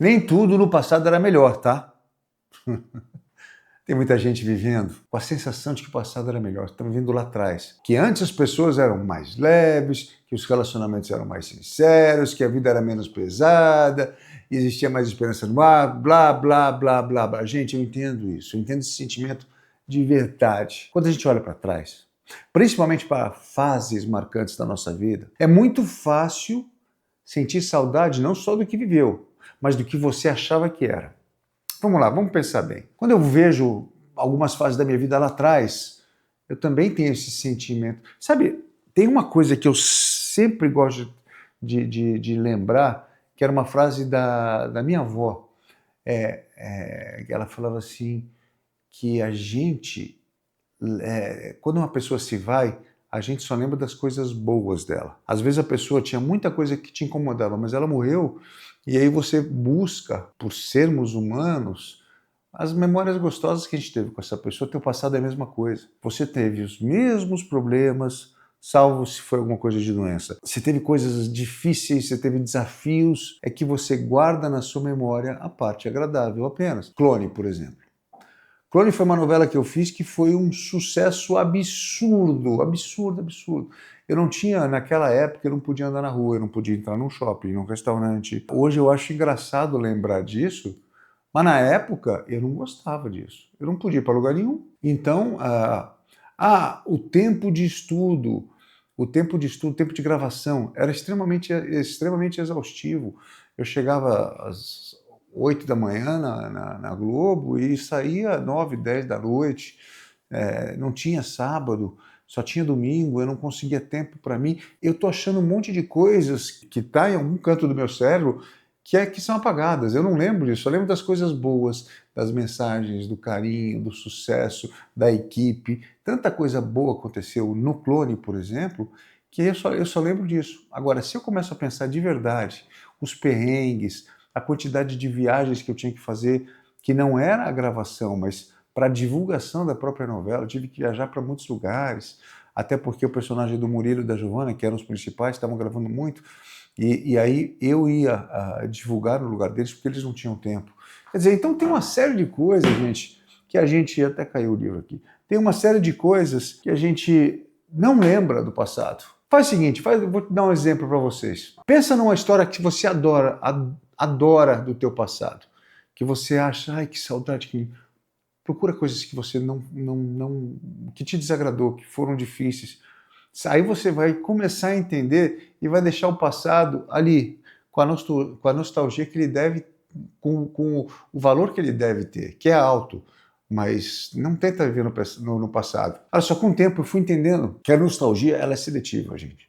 Nem tudo no passado era melhor, tá? Tem muita gente vivendo com a sensação de que o passado era melhor. Estamos vivendo lá atrás. Que antes as pessoas eram mais leves, que os relacionamentos eram mais sinceros, que a vida era menos pesada, existia mais esperança no ar, blá, blá, blá, blá, blá. Gente, eu entendo isso. Eu entendo esse sentimento de verdade. Quando a gente olha para trás, principalmente para fases marcantes da nossa vida, é muito fácil sentir saudade não só do que viveu, mas do que você achava que era. Vamos lá, vamos pensar bem. Quando eu vejo algumas fases da minha vida lá atrás, eu também tenho esse sentimento. Sabe, tem uma coisa que eu sempre gosto de lembrar, que era uma frase da minha avó. Ela falava assim, que a gente, quando uma pessoa se vai, a gente só lembra das coisas boas dela. Às vezes a pessoa tinha muita coisa que te incomodava, mas ela morreu, e aí você busca, por sermos humanos, as memórias gostosas que a gente teve com essa pessoa. Teu passado é a mesma coisa. Você teve os mesmos problemas, salvo se foi alguma coisa de doença. Você teve coisas difíceis, você teve desafios, é que você guarda na sua memória a parte agradável apenas. Clone, por exemplo. Clone foi uma novela que eu fiz que foi um sucesso absurdo, absurdo, absurdo. Eu não tinha, naquela época, eu não podia andar na rua, eu não podia entrar num shopping, num restaurante. Hoje eu acho engraçado lembrar disso, mas na época eu não gostava disso. Eu não podia ir para lugar nenhum. Então, o tempo de estudo, o tempo de gravação era extremamente exaustivo. Eu chegava às 8 da manhã na Globo e saía 9, 10 da noite. Não tinha sábado, só tinha domingo, eu não conseguia tempo para mim. Eu tô achando um monte de coisas que tá em algum canto do meu cérebro que são apagadas. Eu não lembro disso, eu lembro das coisas boas, das mensagens, do carinho, do sucesso, da equipe. Tanta coisa boa aconteceu no Clone, por exemplo, que eu só lembro disso. Agora, se eu começo a pensar de verdade, os perrengues, a quantidade de viagens que eu tinha que fazer, que não era a gravação, mas para a divulgação da própria novela, eu tive que viajar para muitos lugares, até porque o personagem do Murilo e da Giovanna, que eram os principais, estavam gravando muito, e aí eu ia divulgar no lugar deles porque eles não tinham tempo. Quer dizer, então tem uma série de coisas, gente, que a gente, até caiu o livro aqui, tem uma série de coisas que a gente não lembra do passado. Faz o seguinte, vou te dar um exemplo para vocês. Pensa numa história que você adora do teu passado, que você acha, ai, que saudade, procura coisas que você que te desagradou, que foram difíceis. Aí você vai começar a entender e vai deixar o passado ali, com a nostalgia que ele deve, com o valor que ele deve ter, que é alto, mas não tenta viver no passado. Olha só, com o tempo eu fui entendendo que a nostalgia ela é seletiva, gente.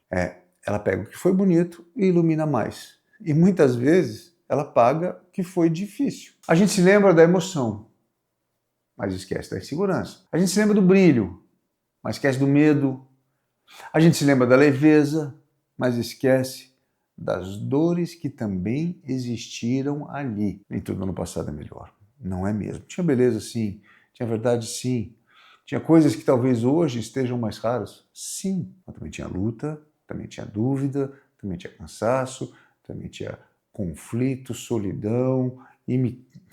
Ela pega o que foi bonito e ilumina mais. E muitas vezes ela apaga o que foi difícil. A gente se lembra da emoção, mas esquece da insegurança. A gente se lembra do brilho, mas esquece do medo. A gente se lembra da leveza, mas esquece das dores que também existiram ali. Nem tudo no passado é melhor, não é mesmo? Tinha beleza sim, tinha verdade sim, tinha coisas que talvez hoje estejam mais raras, sim, mas também tinha luta, também tinha dúvida, também tinha cansaço, também tinha conflito, solidão,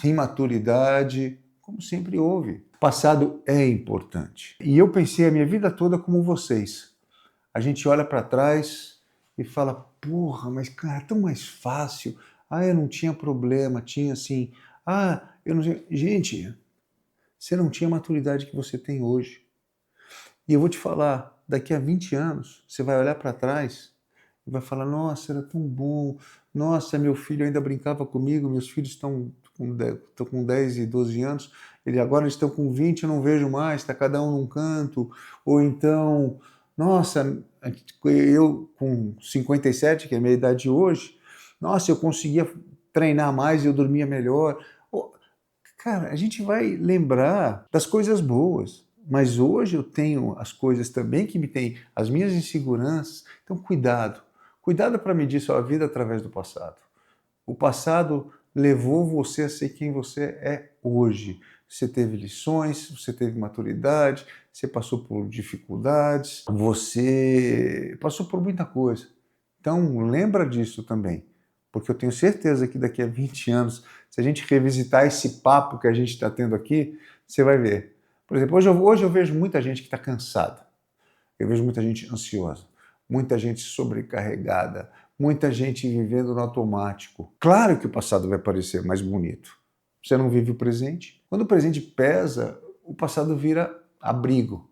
imaturidade, como sempre houve. O passado é importante. E eu pensei a minha vida toda como vocês. A gente olha para trás e fala, porra, mas cara, é tão mais fácil. Ah, eu não tinha problema, tinha assim. Ah, eu não tinha... Gente, você não tinha a maturidade que você tem hoje. E eu vou te falar, daqui a 20 anos, você vai olhar para trás e vai falar, nossa, era tão bom. Nossa, meu filho ainda brincava comigo, meus filhos estão com 10 e 12 anos, agora eles estão com 20, eu não vejo mais, está cada um num canto. Ou então, nossa, eu com 57, que é a minha idade hoje, nossa, eu conseguia treinar mais e eu dormia melhor. Cara, a gente vai lembrar das coisas boas, mas hoje eu tenho as coisas também que me têm, as minhas inseguranças. Então, cuidado. Cuidado para medir sua vida através do passado. O passado levou você a ser quem você é hoje. Você teve lições, você teve maturidade, você passou por dificuldades, você passou por muita coisa. Então, lembra disso também. Porque eu tenho certeza que daqui a 20 anos, se a gente revisitar esse papo que a gente está tendo aqui, você vai ver. Por exemplo, hoje eu vejo muita gente que está cansada. Eu vejo muita gente ansiosa, muita gente sobrecarregada, muita gente vivendo no automático. Claro que o passado vai parecer mais bonito. Você não vive o presente. Quando o presente pesa, o passado vira abrigo.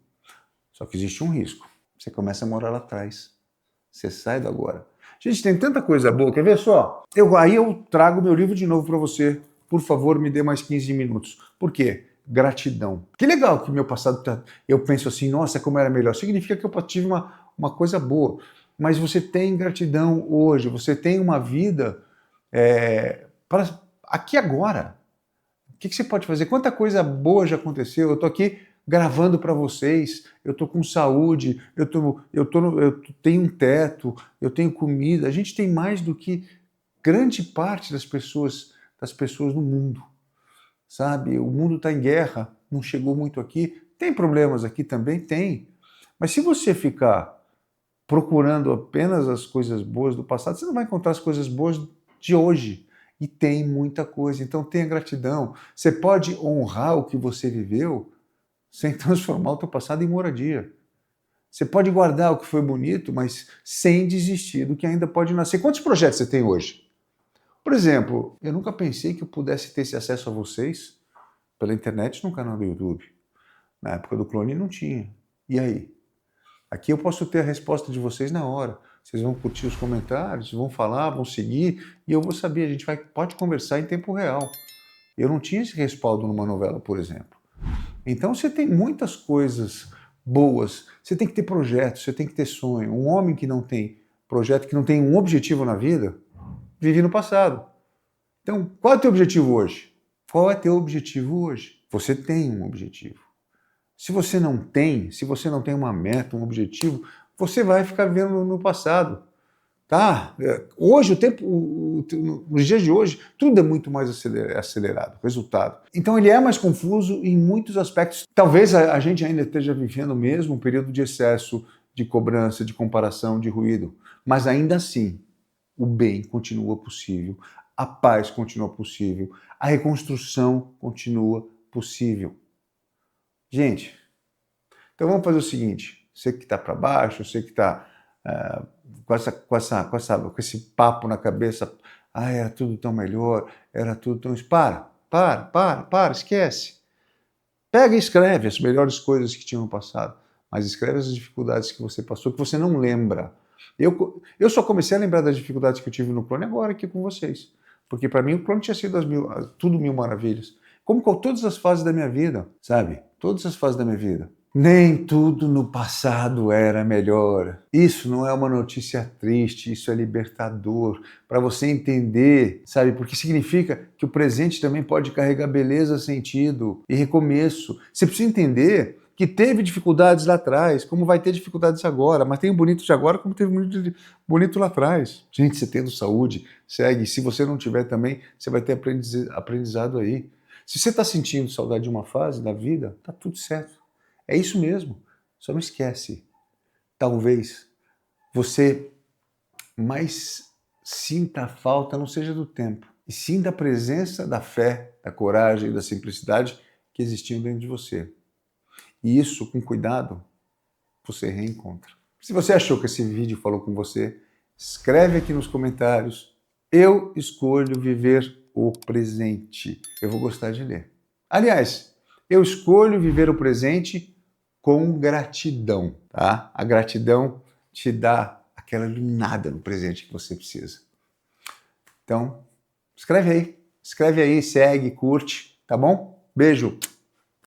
Só que existe um risco. Você começa a morar lá atrás. Você sai do agora. Gente, tem tanta coisa boa. Quer ver só? Aí eu trago meu livro de novo para você. Por favor, me dê mais 15 minutos. Por quê? Gratidão. Que legal que meu passado tá... Eu penso assim, nossa, como era melhor. Significa que eu tive uma coisa boa. Mas você tem gratidão hoje. Você tem uma vida para aqui agora. O que você pode fazer? Quanta coisa boa já aconteceu. Eu estou aqui gravando para vocês, eu estou com saúde, eu tenho um teto, eu tenho comida. A gente tem mais do que grande parte das pessoas no mundo, sabe? O mundo está em guerra, não chegou muito aqui. Tem problemas aqui também? Tem. Mas se você ficar procurando apenas as coisas boas do passado, você não vai encontrar as coisas boas de hoje. E tem muita coisa. Então tenha gratidão. Você pode honrar o que você viveu sem transformar o teu passado em moradia. Você pode guardar o que foi bonito, mas sem desistir do que ainda pode nascer. Quantos projetos você tem hoje? Por exemplo, eu nunca pensei que eu pudesse ter esse acesso a vocês pela internet no canal do YouTube. Na época do clone não tinha. E aí? Aqui eu posso ter a resposta de vocês na hora. Vocês vão curtir os comentários, vão falar, vão seguir, e eu vou saber. A gente pode conversar em tempo real. Eu não tinha esse respaldo numa novela, por exemplo. Então você tem muitas coisas boas. Você tem que ter projetos, você tem que ter sonho. Um homem que não tem projeto, que não tem um objetivo na vida, vive no passado. Então, qual é o teu objetivo hoje? Qual é o teu objetivo hoje? Você tem um objetivo. Se você não tem uma meta, um objetivo, você vai ficar vivendo no passado. Tá? Hoje, nos dias de hoje, tudo é muito mais acelerado, resultado. Então ele é mais confuso em muitos aspectos. Talvez a gente ainda esteja vivendo mesmo um período de excesso, de cobrança, de comparação, de ruído. Mas ainda assim, o bem continua possível, a paz continua possível, a reconstrução continua possível. Gente, então vamos fazer o seguinte, você que está para baixo, você que está com esse papo na cabeça, era tudo tão melhor, era tudo tão... Para, esquece. Pega e escreve as melhores coisas que tinham no passado, mas escreve as dificuldades que você passou, que você não lembra. Eu só comecei a lembrar das dificuldades que eu tive no clone agora aqui com vocês, porque para mim o clone tinha sido tudo mil maravilhas, como com todas as fases da minha vida, sabe? Todas as fases da minha vida. Nem tudo no passado era melhor. Isso não é uma notícia triste, isso é libertador. Para você entender, sabe? Porque significa que o presente também pode carregar beleza, sentido e recomeço. Você precisa entender que teve dificuldades lá atrás, como vai ter dificuldades agora, mas tem o bonito de agora como teve bonito lá atrás. Gente, você tendo saúde, segue. Se você não tiver também, você vai ter aprendizado aí. Se você está sentindo saudade de uma fase da vida, tá tudo certo. É isso mesmo. Só não esquece. Talvez você mais sinta a falta, não seja do tempo, e sim da presença, da fé, da coragem e da simplicidade que existiam dentro de você. E isso, com cuidado, você reencontra. Se você achou que esse vídeo falou com você, escreve aqui nos comentários. Eu escolho viver o presente. Eu vou gostar de ler. Aliás, eu escolho viver o presente com gratidão, tá? A gratidão te dá aquela iluminada no presente que você precisa. Então, escreve aí, segue, curte, tá bom? Beijo!